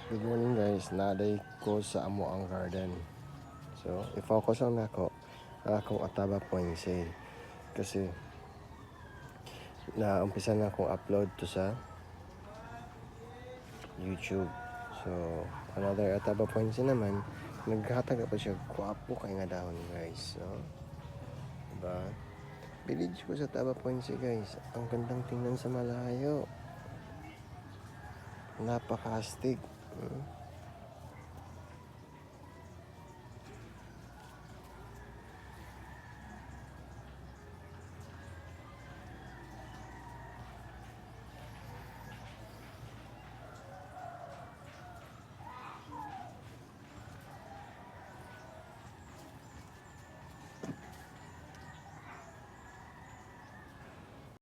Good morning guys, naday ko sa amo ang garden. So, i-focus lang nako akong Ataba Poinse kasi umpisa na akong upload to sa YouTube. So, another Ataba Poinse naman, naghatag pa siya guwapo kay nga dahon guys. So, diba? Village ko sa Ataba Poinse guys, ang gandang tingnan sa malayo. Napaka-astig.